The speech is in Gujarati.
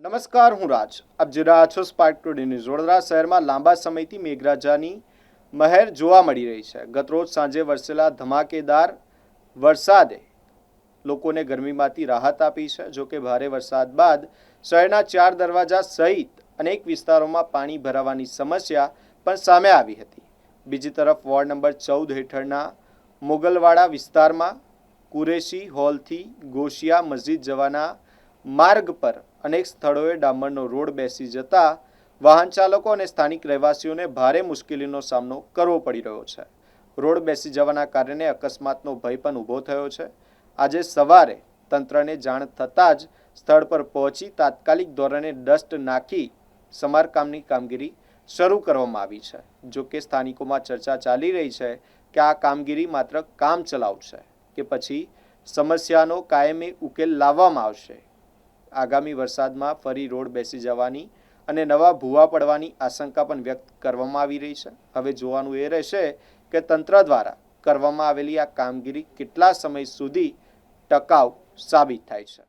નમસ્કાર, હું રાજ. આપ જોઈ રહ્યા છો સ્પાર્ક ટુડે ન્યૂઝ. વડોદરા શહેરમાં લાંબા સમયથી મેઘરાજાની મહેર જોવા મળી રહી છે. ગતરોજ સાંજે વરસેલા ધમાકેદાર વરસાદે લોકોને ગરમીમાંથી રાહત આપી છે. જોકે ભારે વરસાદ બાદ શહેરના 4 દરવાજા સહિત અનેક વિસ્તારોમાં પાણી ભરાવાની સમસ્યા પણ સામે આવી હતી. બીજી તરફ વોર્ડ નંબર 14 હેઠળના મોગલવાડા વિસ્તારમાં કુરેશી હોલથી ગોશિયા મસ્જિદ જવાના માર્ગ પર અનેક સ્થળોએ ડામરનો રોડ બેસી જતા વાહન ચાલકો અને સ્થાનિક રહેવાસીઓને ભારે મુશ્કેલીનો સામનો કરવો પડી રહ્યો છે. રોડ બેસી જવાના કારણે અકસ્માતનો ભય પણ ઊભો થયો છે. આજે સવારે તંત્રને જાણ થતાં જ સ્થળ પર પહોંચી તાત્કાલિક ધોરણે ડસ્ટ નાખી સમારકામની કામગીરી શરૂ કરવામાં આવી છે. જો કે સ્થાનિકોમાં ચર્ચા ચાલી રહી છે કે આ કામગીરી માત્ર કામચલાઉ છે કે પછી સમસ્યાનો કાયમી ઉકેલ લાવવામાં આવશે. આગામી વરસાદમાં ફરી રોડ બેસી જવાની અને નવા ભૂવા પડવાની આશંકા પણ વ્યક્ત કરવામાં આવી રહી છે. હવે જોવાનું એ રહેશે કે તંત્ર દ્વારા કરવામાં આવેલી આ કામગીરી કેટલા સમય સુધી ટકાઉ સાબિત થાય છે.